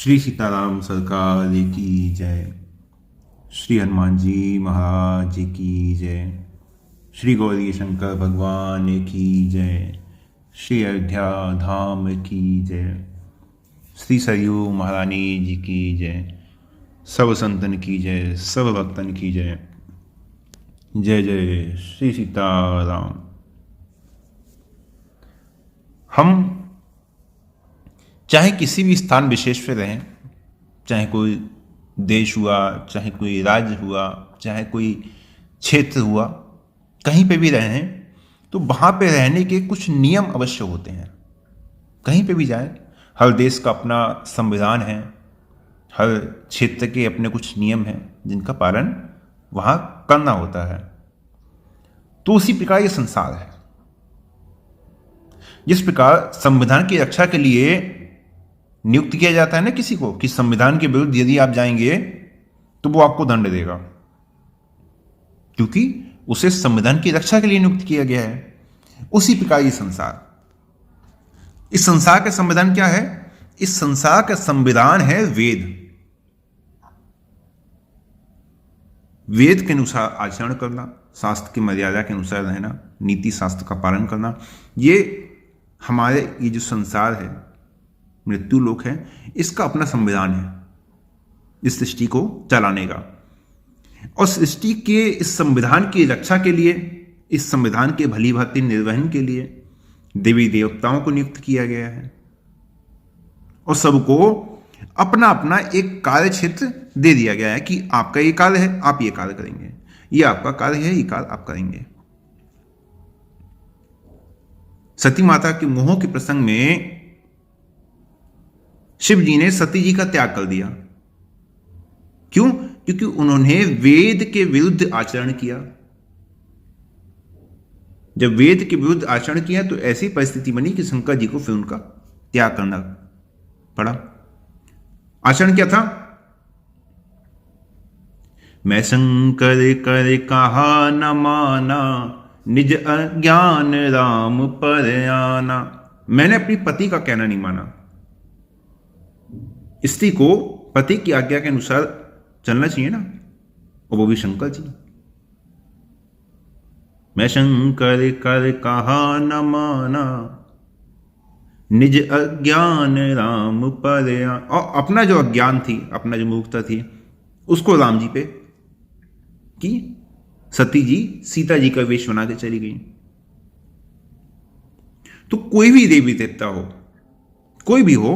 श्री सीताराम सरकार की जय। श्री हनुमान जी महाराज की जय। श्री गौरी शंकर भगवान की जय। श्री अयोध्या धाम की जय। श्री सरयू महारानी जी की जय। सब संतन की जय, सब भक्तन की जय। जय जय श्री सीताराम। हम चाहे किसी भी स्थान विशेष पे रहें, चाहे कोई देश हुआ, चाहे कोई राज्य हुआ, चाहे कोई क्षेत्र हुआ, कहीं पे भी रहें तो वहाँ पे रहने के कुछ नियम अवश्य होते हैं। कहीं पे भी जाएं, हर देश का अपना संविधान है, हर क्षेत्र के अपने कुछ नियम हैं जिनका पालन वहाँ करना होता है। तो उसी प्रकार ये संसार है। जिस प्रकार संविधान की रक्षा के लिए नियुक्त किया जाता है ना किसी को, कि संविधान के विरुद्ध यदि आप जाएंगे तो वो आपको दंड देगा, क्योंकि उसे संविधान की रक्षा के लिए नियुक्त किया गया है। उसी प्रकार ये संसार, इस संसार का संविधान क्या है? इस संसार का संविधान है वेद। वेद के अनुसार आचरण करना, शास्त्र की मर्यादा के अनुसार रहना, नीति शास्त्र का पालन करना, ये हमारे ये जो संसार है, मृत्यु लोक है, इसका अपना संविधान है इस सृष्टि को चलाने का। और सृष्टि के इस संविधान की रक्षा के लिए, इस संविधान के भली भांति निर्वहन के लिए देवी देवताओं को नियुक्त किया गया है और सबको अपना अपना एक कार्य क्षेत्र दे दिया गया है कि आपका ये कार्य है, आप ये कार्य करेंगे, ये आपका कार्य है, ये कार्य आप करेंगे। सती माता के मोह के प्रसंग में शिव जी ने सती जी का त्याग कर दिया। क्यों? क्योंकि उन्होंने वेद के विरुद्ध आचरण किया। जब वेद के विरुद्ध आचरण किया तो ऐसी परिस्थिति बनी कि शंकर जी को फिर उनका त्याग करना पड़ा। आचरण क्या था? मैं शंकर कर कहा न माना, निज अज्ञान राम पर आना। मैंने अपनी पति का कहना नहीं माना। स्त्री को पति की आज्ञा के अनुसार चलना चाहिए ना, और वो भी शंकर जी। मैं शंकर कर कहा न माना, निज अज्ञान राम पर आना। और अपना जो अज्ञान थी, अपना जो मूर्खता थी, उसको राम जी पे की। सती जी सीता जी का वेश बना के चली गई। तो कोई भी देवी देवता हो, कोई भी हो,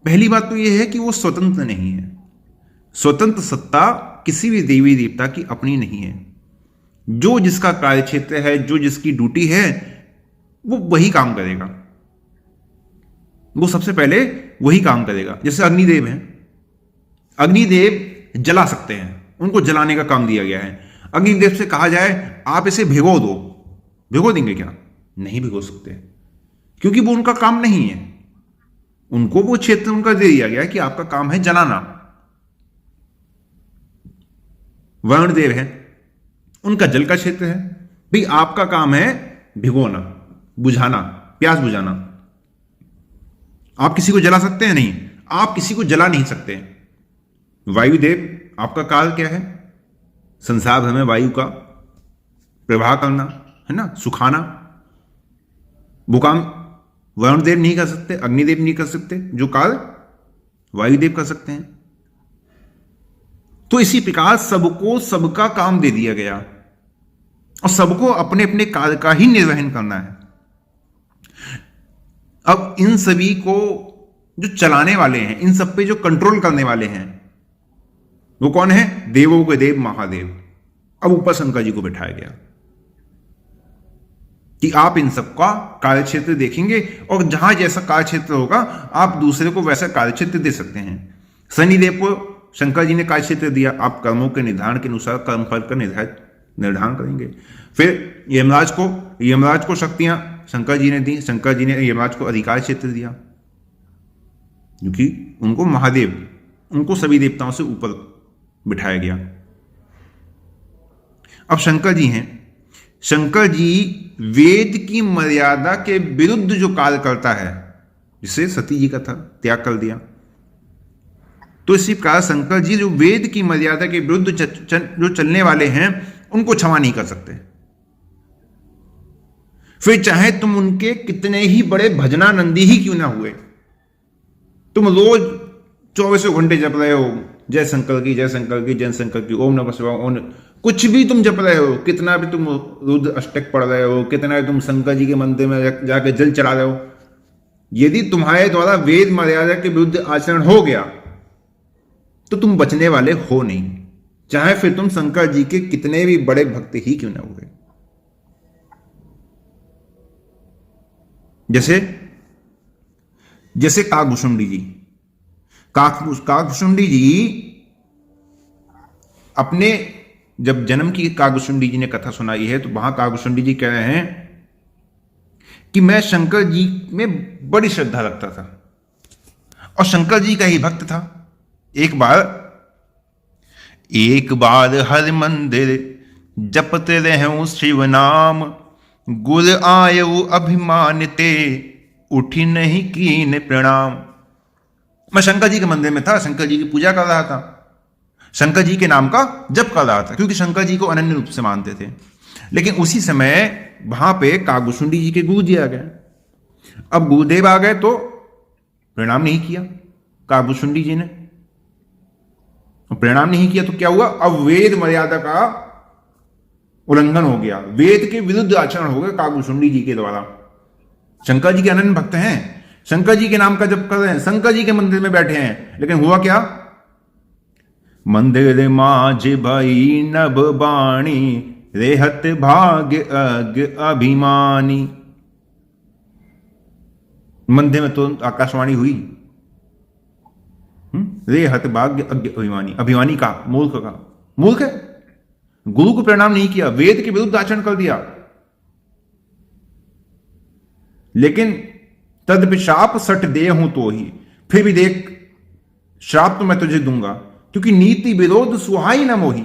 पहली बात तो यह है कि वो स्वतंत्र नहीं है। स्वतंत्र सत्ता किसी भी देवी देवता की अपनी नहीं है। जो जिसका कार्य क्षेत्र है, जो जिसकी ड्यूटी है, वो वही काम करेगा। वो सबसे पहले वही काम करेगा। जैसे अग्निदेव हैं, अग्निदेव जला सकते हैं, उनको जलाने का काम दिया गया है। अग्निदेव से कहा जाए आप इसे भिगो दो, भिगो देंगे क्या? नहीं भिगो सकते, क्योंकि वो उनका काम नहीं है। उनको वो क्षेत्र उनका दे दिया गया कि आपका काम है जलाना। वरुण देव है, उनका जल का क्षेत्र है, भाई आपका काम है भिगोना, बुझाना, प्यास बुझाना। आप किसी को जला सकते हैं? नहीं, आप किसी को जला नहीं सकते। वायुदेव, आपका कार्य क्या है? संसार भर में वायु का प्रवाह करना है ना, सुखाना। वो काम वरुण देव नहीं कर सकते, अग्निदेव नहीं कर सकते, जो कार्य वायुदेव कर सकते हैं। तो इसी प्रकार सबको सबका काम दे दिया गया और सबको अपने अपने कार्य का ही निर्वहन करना है। अब इन सभी को जो चलाने वाले हैं, इन सब पे जो कंट्रोल करने वाले हैं, वो कौन है? देवों के देव महादेव। अब ऊपर शंकर जी को बिठाया गया कि आप इन सबका कार्य क्षेत्र देखेंगे और जहां जैसा कार्य क्षेत्र होगा आप दूसरे को वैसा कार्य क्षेत्र दे सकते हैं। शनिदेव को शंकर जी ने कार्य क्षेत्र दिया, आप कर्मों के निर्धारण के अनुसार कर्मफल का निर्धारण करेंगे। फिर यमराज को शक्तियां शंकर जी ने दी। शंकर जी ने यमराज को अधिकार क्षेत्र दिया, क्योंकि उनको महादेव, उनको सभी देवताओं से ऊपर बिठाया गया। अब शंकर जी हैं, शंकर जी वेद की मर्यादा के विरुद्ध जो कार्य करता है, जिसे सती जी का था, त्याग कर दिया, तो इसी प्रकार शंकर जी जो वेद की मर्यादा के विरुद्ध जो चलने वाले हैं उनको क्षमा नहीं कर सकते। फिर चाहे तुम उनके कितने ही बड़े भजनानंदी ही क्यों ना हुए, तुम रोज 24 घंटे जप रहे हो जय शंकर की जय शंकर की जय शंकर की, ओम नमः शिवाय, ओम, कुछ भी तुम जप रहे हो, कितना भी तुम रुद्र अष्टक पढ़ रहे हो, कितना भी तुम शंकर जी के मंदिर में जाके जल चढ़ा रहे हो, यदि तुम्हारे द्वारा वेद मर्यादा के विरुद्ध आचरण हो गया तो तुम बचने वाले हो नहीं, चाहे फिर तुम शंकर जी के कितने भी बड़े भक्त ही क्यों ना हुए। जैसे काकभूषुंडी जी, काकभूषुंडी जी अपने जब जन्म की काकभूषुंडी जी ने कथा सुनाई है तो वहां काकभूषुंडी जी कह रहे हैं कि मैं शंकर जी में बड़ी श्रद्धा रखता था और शंकर जी का ही भक्त था। एक बार हर मंदिर जपते रहूं शिव नाम, गुर आयु अभिमान ते उठी नहीं कीन प्रणाम। मैं शंकर जी के मंदिर में था, शंकर जी की पूजा कर रहा था, शंकर जी के नाम का जप कर रहा था, क्योंकि शंकर जी को अनन्य रूप से मानते थे। लेकिन उसी समय वहां पे काकभूषुंडी जी के गुरु जी आ गए। अब गुरुदेव आ गए तो प्रणाम नहीं किया काकभूषुंडी जी ने, प्रणाम नहीं किया तो क्या हुआ, अब वेद मर्यादा का उल्लंघन हो गया, वेद के विरुद्ध आचरण हो गया काकभूषुंडी जी के द्वारा। शंकर जी के अनन्य भक्त हैं, शंकर जी के नाम का जप कर रहे हैं, शंकर जी के मंदिर में बैठे हैं, लेकिन हुआ क्या, मंदिर माज भई नभ बाणी रेहत भाग्य अज्ञ अभिमानी। मंदिर में तो आकाशवाणी हुई, रेहत भाग्य अज्ञ अभिमानी, अभिमानी का मूर्ख है, गुरु को प्रणाम नहीं किया, वेद के विरुद्ध आचरण कर दिया। लेकिन तदपिशाप सट दे हूं तो ही, फिर भी देख श्राप तो मैं तुझे दूंगा, क्योंकि नीति विरोध सुहाई न मोही।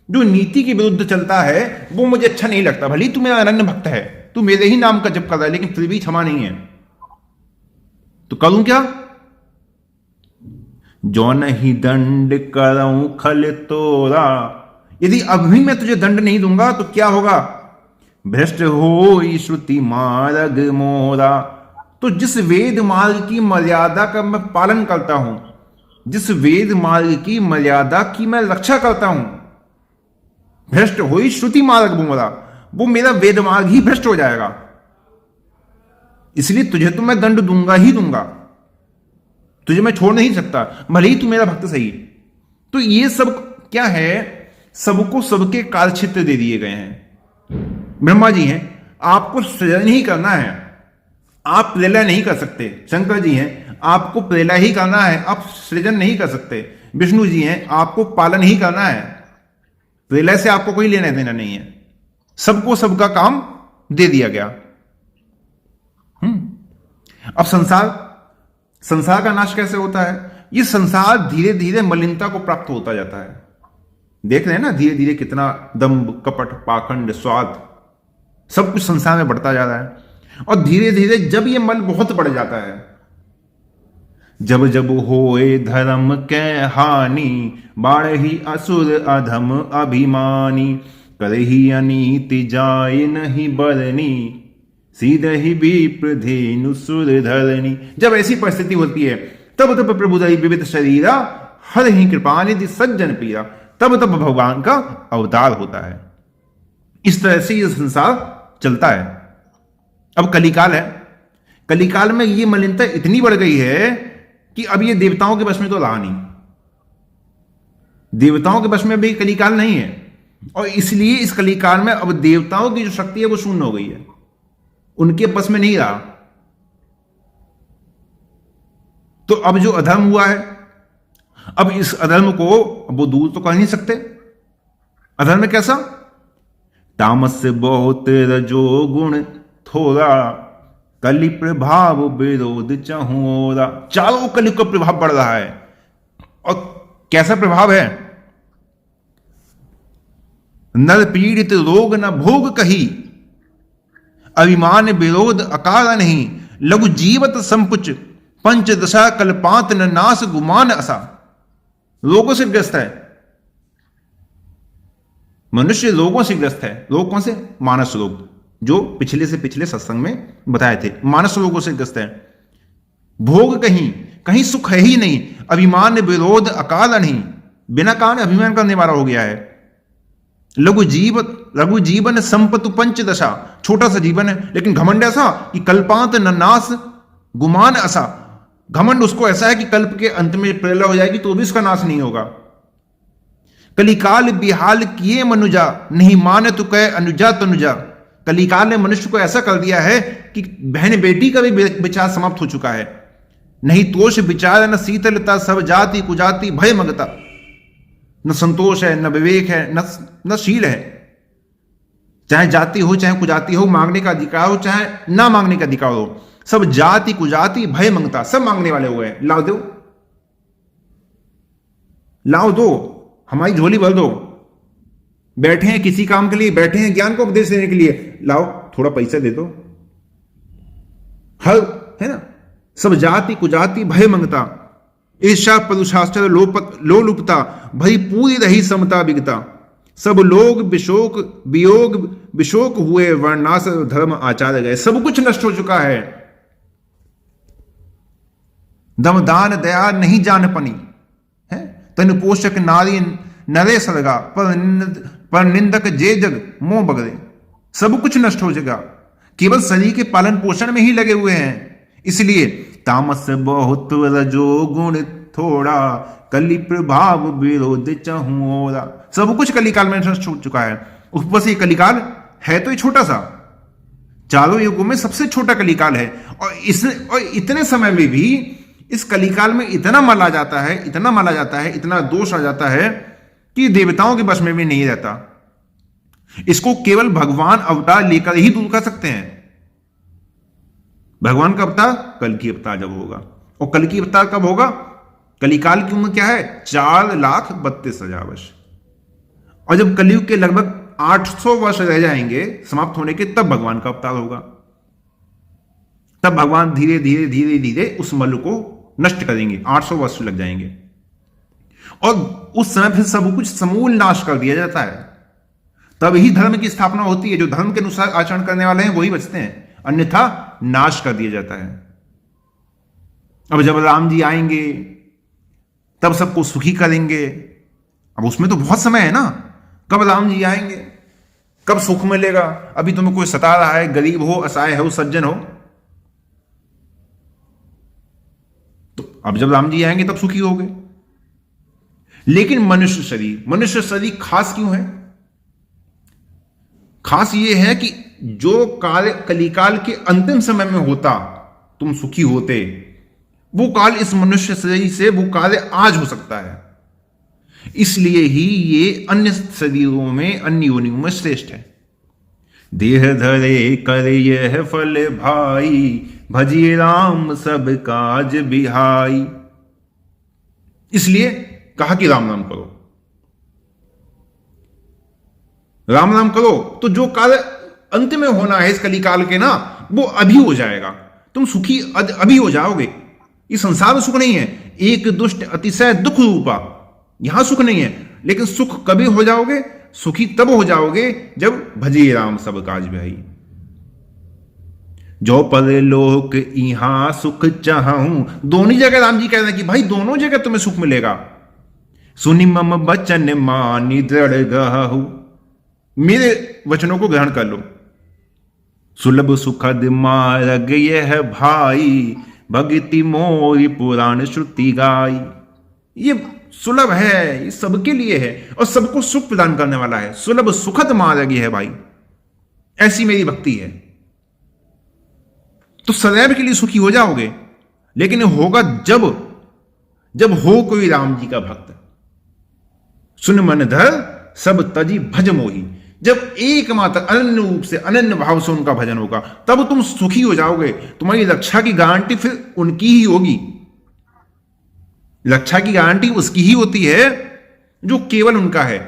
जो नीति के विरुद्ध चलता है वो मुझे अच्छा नहीं लगता, भले तू मेरा अनन्य भक्त है, तू मेरे ही नाम का जप कर रहा है, लेकिन फिर भी क्षमा नहीं है, तो करूं क्या, जो नहीं दंड करऊं खल तोरा। यदि अभी मैं तुझे दंड नहीं दूंगा तो क्या होगा, भ्रष्ट हो श्रुति मार्ग मोरा। तो जिस वेद मार्ग की मर्यादा का मैं पालन करता हूं, जिस वेद मार्ग की मर्यादा की मैं रक्षा करता हूं, भ्रष्ट हो श्रुति मार्ग मोरा, वो मेरा वेद मार्ग ही भ्रष्ट हो जाएगा। इसलिए तुझे तो मैं दंड दूंगा ही दूंगा, तुझे मैं छोड़ नहीं सकता, भले ही तू मेरा भक्त सही। तो ये सब क्या है, सबको सबके कालक्षेत्र दे दिए गए हैं। ब्रह्मा जी हैं, आपको सृजन ही करना है, आप प्रलय नहीं कर सकते। शंकर जी हैं, आपको प्रलय ही करना है, आप सृजन नहीं कर सकते। विष्णु जी हैं, आपको पालन ही करना है, प्रलय से आपको कोई लेना देना नहीं है। सबको सबका काम दे दिया गया। अब संसार का नाश कैसे होता है, ये संसार धीरे धीरे मलिनता को प्राप्त होता जाता है। देख रहे हैं ना, धीरे धीरे कितना दंभ कपट पाखंड स्वाद सब कुछ संसार में बढ़ता जा रहा है। और धीरे धीरे जब ये मल बहुत बढ़ जाता है, जब जब होए धर्म के हानि, बाढ़ही असुर अधम अभिमानी, करही अनीति जाय नहीं बरनी, सीधे ही विप्र धेनु सुर धरनी। जब ऐसी परिस्थिति होती है तब तब प्रभु दई विविध शरीरा, हर ही कृपा निधि सज्जन पीरा, तब तब भगवान का अवतार होता है। इस तरह से यह संसार चलता है। अब कलिकाल है, कलिकाल में ये मलिनता इतनी बढ़ गई है कि अब ये देवताओं के वश में तो रहा नहीं, देवताओं के वश में भी कलिकाल नहीं है, और इसलिए इस कलिकाल में अब देवताओं की जो शक्ति है वो शून्य हो गई है, उनके बस में नहीं रहा। तो अब जो अधर्म हुआ है, अब इस अधर्म को वो दूर तो कर नहीं सकते। अधर्म कैसा, तामस बहुत रजो गुण थोड़ा, कलि प्रभाव विरोध चहोरा। चारों कलि का प्रभाव बढ़ रहा है। और कैसा प्रभाव है, नर पीड़ित रोग न भोग कही, अभिमान विरोध अकार नहीं, लघु जीवत संपुच, पंचदशा कल्पांत न नाश गुमान असा। रोगों से ग्रस्त है, मनुष्य रोगों से ग्रस्त है। रोग कौन से? मानस रोग, जो पिछले से पिछले सत्संग में बताए थे, मानस रोगों से ग्रस्त है। भोग कहीं कहीं सुख है ही नहीं, अभिमान विरोध अकाल नहीं, बिना कारण अभिमान करने वाला हो गया है। लघु जीवन संपतु पंचदशा, छोटा सा जीवन है लेकिन घमंड ऐसा कि कल्पांत न नाश गुमान ऐसा। घमंड उसको ऐसा है कि कल्प के अंत में प्रलय हो जाएगी तो भी उसका नाश नहीं होगा। कलिकाल बिहाल किए मनुजा, नहीं माने तो कह अनुजा तनुजा। कलिकाल ने मनुष्य को ऐसा कर दिया है कि बहन बेटी का भी विचार समाप्त हो चुका है। नहीं तोष विचार न शीतलता, सब जाति कुजाति भय मगता। न संतोष है, न विवेक है, न शील है। चाहे जाति हो चाहे कुजाति हो, मांगने का अधिकार हो चाहे ना मांगने का अधिकार हो, सब जाति कुजाति भय मंगता, सब मांगने वाले हुए हैं। लाओ दो, लाओ दो, हमारी झोली भर दो। बैठे हैं किसी काम के लिए, बैठे हैं ज्ञान को उपदेश देने के लिए, लाओ थोड़ा पैसा दे दो। हर है ना, सब जाति कुजाति भय मंगता, ईर्षा परुषास्त्र लोलुपता, भई पूरी रही समता बिगता। सब लोग विशोक वियोग विशोक हुए, वर्णास धर्म आचार गए। सब कुछ नष्ट हो चुका है। दमदान दया नहीं जान पनी है, तनु पोषक नारी नरे सरगा, पर निंदक जे जग मोह बगड़े। सब कुछ नष्ट हो जाएगा, केवल शरीर के पालन पोषण में ही लगे हुए हैं। इसलिए तामस बहुत रजो गुण थोड़ा, कली प्रभाव विरोध चहुओरा। सब कुछ कलिकाल में नष्ट हो चुका है। ऊपर से कलिकाल है तो ये छोटा सा, चारों युगों में सबसे छोटा कलिकाल है। और इतने समय में भी इस कलिकाल में इतना मल आ जाता है, इतना मल आ जाता है, इतना दोष आ जाता है कि देवताओं के बस में भी नहीं रहता। इसको केवल भगवान अवतार लेकर ही दूर कर सकते हैं। भगवान का अवतार कल की अवतार जब होगा, और कल की अवतार कब होगा? कलिकाल की उम्र क्या है? 4,32,000 वर्ष। और जब कलयुग के लगभग 800 वर्ष रह जाएंगे समाप्त होने के, तब भगवान का अवतार होगा। तब भगवान धीरे धीरे धीरे धीरे उस मल को नष्ट करेंगे। 800 वर्ष लग जाएंगे और उस समय फिर सब कुछ समूल नाश कर दिया जाता है। तब ही धर्म की स्थापना होती है। जो धर्म के अनुसार आचरण करने वाले हैं वही बचते हैं, अन्यथा नाश कर दिया जाता है। अब जब राम जी आएंगे तब सबको सुखी करेंगे। अब उसमें तो बहुत समय है ना, कब राम जी आएंगे, कब सुख मिलेगा? अभी तुम्हें कोई सता रहा है, गरीब हो, असहाय हो, सज्जन हो, तो अब जब राम जी आएंगे तब सुखी होगे। लेकिन मनुष्य शरीर खास क्यों है? खास यह है कि जो काल कलिकाल के अंतिम समय में होता तुम सुखी होते, वो काल इस मनुष्य शरीर से वो कार्य आज हो सकता है। इसलिए ही ये अन्य शरीरों में, अन्य योनियों में श्रेष्ठ है। देह धरे कर यह फल भाई, भजिए राम सब काज बिहाई। इसलिए कहा कि राम नाम करो, राम नाम करो, तो जो कार्य अंत में होना है इस कलिकाल के ना, वो अभी हो जाएगा। तुम सुखी अभी हो जाओगे। इस संसार में सुख नहीं है, एक दुष्ट अतिशय दुख रूपा, यहां सुख नहीं है। लेकिन सुख कभी हो जाओगे? सुखी तब हो जाओगे जब भजिए राम सब काज बिहाई। जो परलोक यहां सुख चाहूं, दोनों जगह राम जी कह रहे हैं कि भाई दोनों जगह तुम्हें सुख मिलेगा। सुनि मम बचन मानी दृढ़ गहु, मेरे वचनों को ग्रहण कर लो। सुलभ सुखद मार्ग यह भाई, भगति मोरी पुराण श्रुति गाई। ये सुलभ है, ये सबके लिए है और सबको सुख प्रदान करने वाला है। सुलभ सुखद मार्ग है भाई, ऐसी मेरी भक्ति है। तो सदैव के लिए सुखी हो जाओगे। लेकिन होगा जब हो कोई राम जी का भक्त। सुन मन धर सब तजी भज मोही, जब एकमात्र अनन्य रूप से, अनन्य भाव से उनका भजन होगा, तब तुम सुखी हो जाओगे। तुम्हारी रक्षा की गारंटी फिर उनकी ही होगी। रक्षा की गारंटी उसकी ही होती है जो केवल उनका है।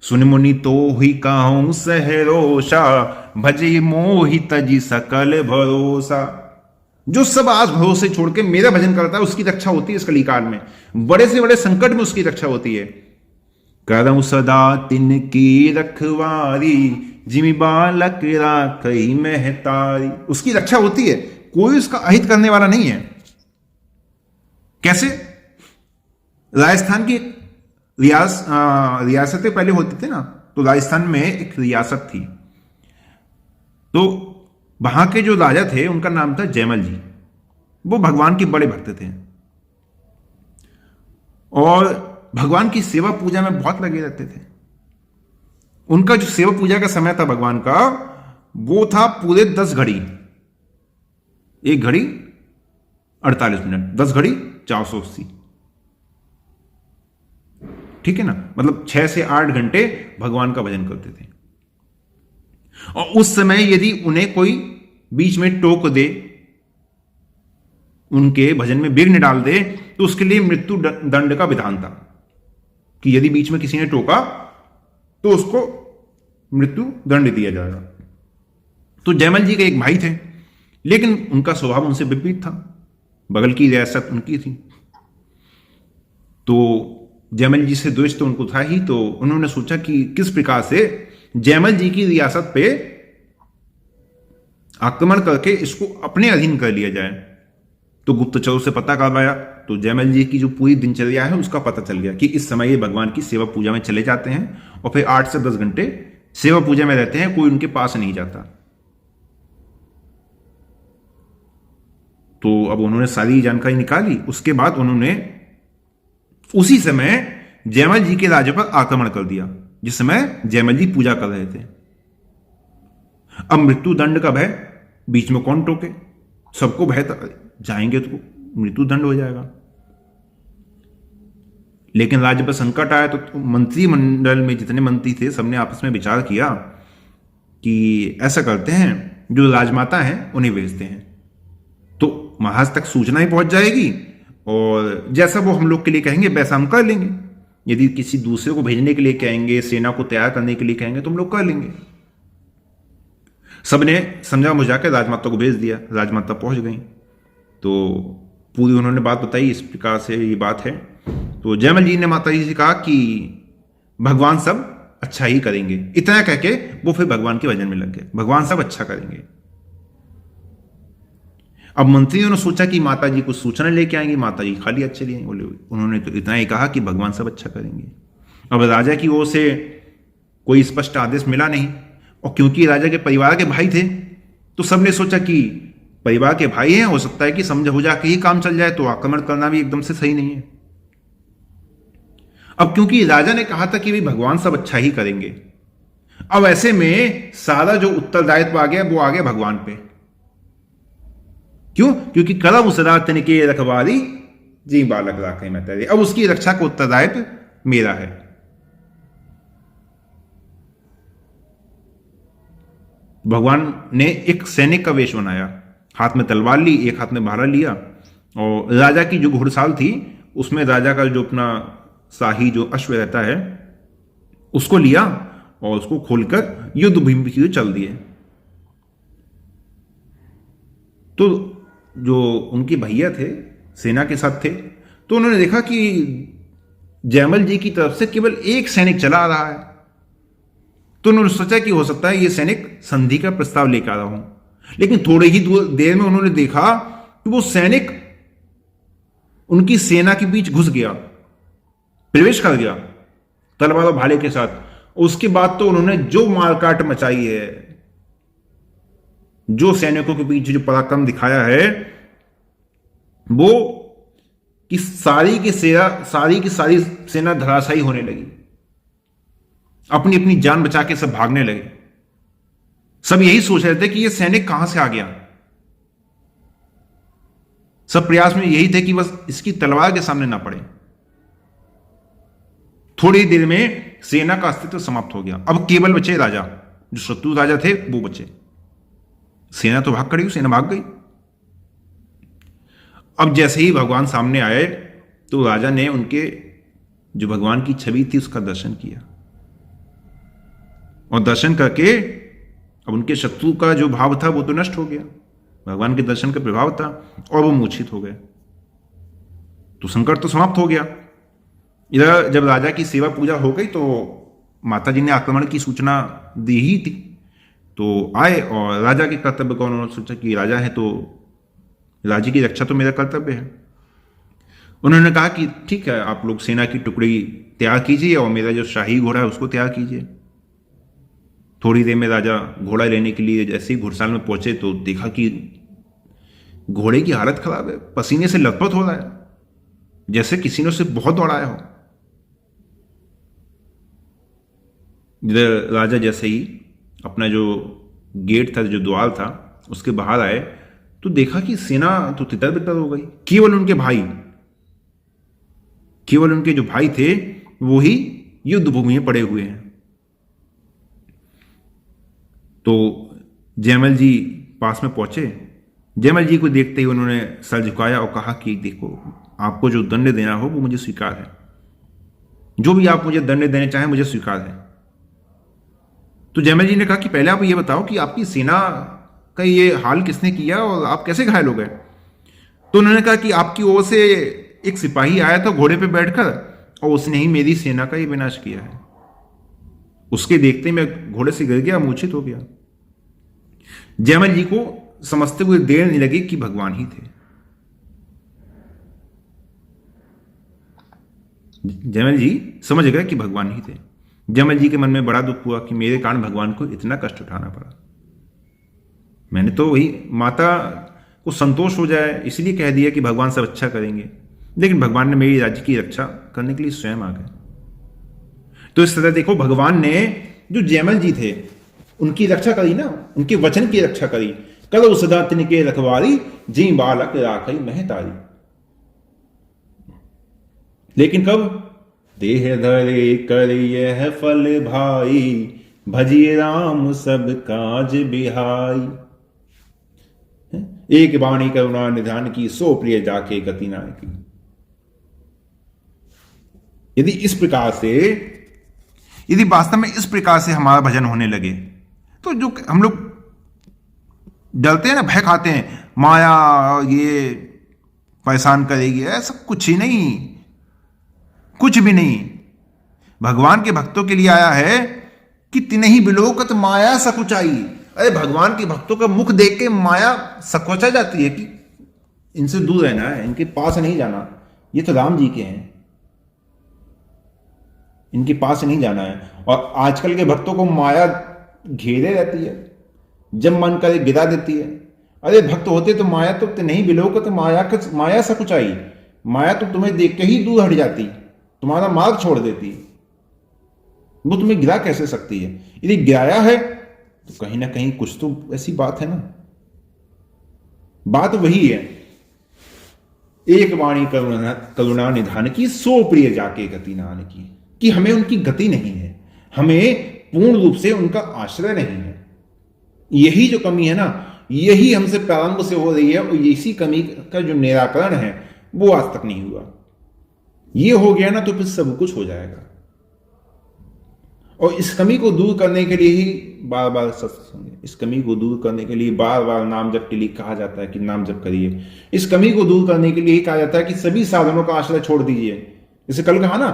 सुन मुनि तो ही कहूं सहरोषा, भजे मोहि तजी सकल भरोसा। जो सब आस भरोसे छोड़ के मेरा भजन करता है उसकी रक्षा होती है इस कलिकाल में, बड़े से बड़े संकट में उसकी रक्षा होती है। करऊं सदा तिनकी रखवारी, जिमि बालक राखई महतारी, उसकी रक्षा होती है, कोई उसका अहित करने वाला नहीं है। कैसे? राजस्थान की रियासतें पहले होती थी ना, तो राजस्थान में एक रियासत थी, तो वहां के जो राजा थे उनका नाम था जयमल जी। वो भगवान के बड़े भक्त थे और भगवान की सेवा पूजा में बहुत लगे रहते थे। उनका जो सेवा पूजा का समय था भगवान का, वो था पूरे 10 घड़ी, 1 घड़ी 48 मिनट, 10 घड़ी 480, ठीक है ना, मतलब 6 से 8 घंटे भगवान का भजन करते थे। और उस समय यदि उन्हें कोई बीच में टोक दे, उनके भजन में विघ्न डाल दे, तो उसके लिए मृत्यु दंड का विधान था कि यदि बीच में किसी ने टोका तो उसको मृत्यु दंड दिया जाएगा। तो जयमल जी के एक भाई थे, लेकिन उनका स्वभाव उनसे विपरीत था, बगल की रियासत उनकी थी, तो जयमल जी से द्वेष तो उनको था ही। तो उन्होंने सोचा कि किस प्रकार से जयमल जी की रियासत पे आक्रमण करके इसको अपने अधीन कर लिया जाए। तो गुप्तचरों से पता करवाया, तो जयमल जी की जो पूरी दिनचर्या है उसका पता चल गया कि इस समय ये भगवान की सेवा पूजा में चले जाते हैं और फिर 8 से 10 घंटे सेवा पूजा में रहते हैं, कोई उनके पास नहीं जाता। तो अब उन्होंने सारी जानकारी निकाली। उसके बाद उन्होंने उसी समय जयमल जी के राज्य पर आक्रमण कर दिया जिस समय जयमल जी पूजा कर रहे थे। अब मृत्यु दंड का भय, बीच में कौन टोके, सबको भय, जाएंगे तो मृत्यु दंड हो जाएगा। लेकिन राज्य पर संकट आया तो मंत्रिमंडल में जितने मंत्री थे सबने आपस में विचार किया कि ऐसा करते हैं, जो राजमाता हैं उन्हें भेजते हैं, तो महाराज तक सूचना ही पहुंच जाएगी और जैसा वो हम लोग के लिए कहेंगे वैसा हम कर लेंगे। यदि किसी दूसरे को भेजने के लिए कहेंगे, सेना को तैयार करने के लिए कहेंगे, तो हम लोग कर लेंगे। सबने समझा बुझा के राजमाता को भेज दिया। राजमाता पहुंच गई तो पूरी उन्होंने बात बताई, इस प्रकार से ये बात है। तो जयमल जी ने माता जी से कहा कि भगवान सब अच्छा ही करेंगे। इतना कह के वो फिर भगवान के भजन में लग गए, भगवान सब अच्छा करेंगे। अब मंत्रियों ने सोचा कि माता जी कुछ सूचना लेके आएंगी, माता जी खाली अच्छे लिए बोले, उन्होंने तो इतना ही कहा कि भगवान सब अच्छा करेंगे। अब राजा की ओर से कोई स्पष्ट आदेश मिला नहीं, और क्योंकि राजा के परिवार के भाई थे तो सबने सोचा कि परिवार के भाई हैं, हो सकता है कि समझ हो जाके ही काम चल जाए, तो आक्रमण करना भी एकदम से सही नहीं है। अब क्योंकि राजा ने कहा था कि भाई भगवान सब अच्छा ही करेंगे, अब ऐसे में सारा जो उत्तरदायित्व आ गया वो आ गया भगवान पे। क्यों? क्योंकि करऊं सदा तिनके रखवारी, जी बालक राखे महतारी, अब उसकी रक्षा का उत्तरदायित्व मेरा है। भगवान ने एक सैनिक का वेश बनाया, हाथ में तलवार ली, एक हाथ में भाला लिया, और राजा की जो घुड़साल थी उसमें राजा का जो अपना शाही जो अश्व रहता है उसको लिया और उसको खोलकर युद्ध भूमि की ओर चल दिए। तो जो उनके भैया थे सेना के साथ थे, तो उन्होंने देखा कि जयमल जी की तरफ से केवल एक सैनिक चला आ रहा है, तो उन्होंने सोचा कि हो सकता है ये सैनिक संधि का प्रस्ताव लेकर आ रहा हूं। लेकिन थोड़े ही देर में उन्होंने देखा कि वो सैनिक उनकी सेना के बीच घुस गया, प्रवेश कर गया तलवार और भाले के साथ। उसके बाद तो उन्होंने जो मारकाट मचाई है, जो सैनिकों के बीच जो पराक्रम दिखाया है, वो कि सारी की सारी सेना धराशायी होने लगी, अपनी अपनी जान बचा के सब भागने लगे। सब यही सोच रहे थे कि ये सैनिक कहां से आ गया। सब प्रयास में यही थे कि बस इसकी तलवार के सामने ना पड़े। थोड़ी देर में सेना का अस्तित्व समाप्त हो गया। अब केवल बचे राजा, जो शत्रु राजा थे वो बचे। सेना तो भाग खड़ी, सेना भाग गई। अब जैसे ही भगवान सामने आए तो राजा ने उनके जो भगवान की छवि थी उसका दर्शन किया, और दर्शन करके अब उनके शत्रु का जो भाव था वो तो नष्ट हो गया। भगवान के दर्शन का प्रभाव था और वो मूर्छित हो गए। तो संकट तो समाप्त हो गया। इधर जब राजा की सेवा पूजा हो गई तो माता जी ने आक्रमण की सूचना दी ही थी, तो आए और राजा के कर्तव्य को उन्होंने सोचा कि राजा है तो राज्य की रक्षा तो मेरा कर्तव्य है। उन्होंने कहा कि ठीक है, आप लोग सेना की टुकड़ी तैयार कीजिए और मेरा जो शाही घोड़ा है उसको तैयार कीजिए। थोड़ी देर में राजा घोड़ा लेने के लिए जैसे ही घुड़साल में पहुंचे तो देखा कि घोड़े की हालत खराब है, पसीने से लथपथ हो रहा है, जैसे किसी ने उसे बहुत दौड़ाया हो। इधर राजा जैसे ही अपना जो गेट था, जो द्वार था, उसके बाहर आए तो देखा कि सेना तो तितर बितर हो गई। केवल उनके जो भाई थे वो ही युद्ध भूमि में पड़े हुए हैं। तो जयमल जी पास में पहुंचे। जयमल जी को देखते ही उन्होंने सर झुकाया और कहा कि देखो, आपको जो दंड देना हो वो मुझे स्वीकार है, जो भी आप मुझे दंड देने चाहें मुझे स्वीकार है। तो जयमल जी ने कहा कि पहले आप ये बताओ कि आपकी सेना का ये हाल किसने किया और आप कैसे घायल हो गए। तो उन्होंने कहा कि आपकी ओर से एक सिपाही आया था घोड़े पे बैठकर और उसने ही मेरी सेना का ही विनाश किया है। उसके देखते ही मैं घोड़े से गिर गया, मूर्छित हो गया। जयमल जी को समझते हुए देर नहीं लगी कि भगवान ही थे। जयमल जी समझ गए कि भगवान ही थे। जयमल जी के मन में बड़ा दुख हुआ कि मेरे कारण भगवान को इतना कष्ट उठाना पड़ा। मैंने तो वही माता को संतोष हो जाए इसलिए कह दिया कि भगवान सब अच्छा करेंगे, लेकिन भगवान ने मेरी राज्य की रक्षा करने के लिए स्वयं आ गए। तो इस तरह देखो, भगवान ने जो जयमल जी थे उनकी रक्षा करी ना, उनके वचन की रक्षा करी। करो सदा तिनके रखवारी, जी बालक राखई महतारी। लेकिन कब? देह धरे कर यह फल भाई, भजिए राम सब काज बिहाई। एक वाणी करुणा निधान की, सो प्रिय जाके गति ना की। यदि वास्तव में इस प्रकार से हमारा भजन होने लगे तो जो हम लोग डरते हैं ना, भय खाते हैं, माया ये परेशान करेगी, ऐसा कुछ ही नहीं, कुछ भी नहीं। भगवान के भक्तों के लिए आया है कि तिन्हि बिलोकत माया सकुचाई। अरे भगवान के भक्तों का मुख देख के माया सकुचा जाती है कि इनसे दूर रहना है, इनके पास नहीं जाना। ये तो राम जी के हैं, इनके पास नहीं जाना है। और आजकल के भक्तों को माया घेरे रहती है, जब मन करे गिरा देती है। अरे भक्त होते तो माया तो नहीं बिलोकत माया सकुचाई। माया तो तुम्हें देख के ही दूर हट जाती, तुम्हारा मार्ग छोड़ देती, वो तुम्हें गिरा कैसे सकती है। यदि गिराया है तो कहीं ना कहीं कुछ तो ऐसी बात है ना। बात वही है, एक वाणी करुणा निधान की, सो प्रिय जाके गति नान की, कि हमें उनकी गति नहीं है, हमें पूर्ण रूप से उनका आश्रय नहीं है। यही जो कमी है ना, यही हमसे प्रारंभ से हो रही है और इसी कमी का जो निराकरण है वो आज तक नहीं हुआ। ये हो गया ना तो फिर सब कुछ हो जाएगा। और इस कमी को दूर करने के लिए ही बार बार सत्संग, इस कमी को दूर करने के लिए बार बार नाम जप के लिए कहा जाता है कि नाम जप करिए। इस कमी को दूर करने के लिए ही कहा जाता है कि सभी साधनों का आश्रय छोड़ दीजिए। जैसे कल कहा ना,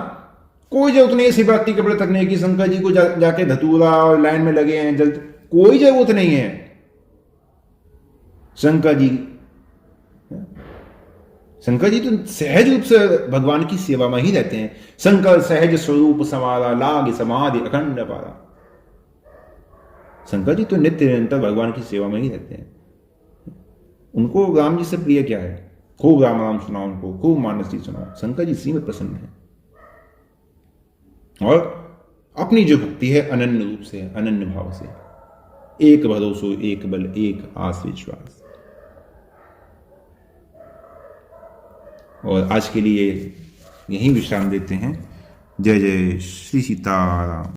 कोई जरूरत नहीं शिवरात्रि कपड़े तकने की, शंकर जी को जाके धतूरा और लाइन में लगे हैं जल्द, कोई जरूरत नहीं है। शंकर जी तो सहज रूप से भगवान की सेवा में ही रहते हैं। शंकर सहज स्वरूप समारा, लाग समाधि अखंड पारा। शंकर जी तो नित्य निरंतर भगवान की सेवा में ही रहते हैं। उनको राम जी से प्रिय क्या है? खूब राम राम सुनाओ, उनको खूब मानसी सुनाओ। शंकर जी इसी में प्रसन्न है। और अपनी जो भक्ति है अनन्य रूप से, अनन्य भाव से, एक भरोसो एक बल एक आस विश्वास। और आज के लिए यहीं विश्राम देते हैं। जय जय श्री सीताराम।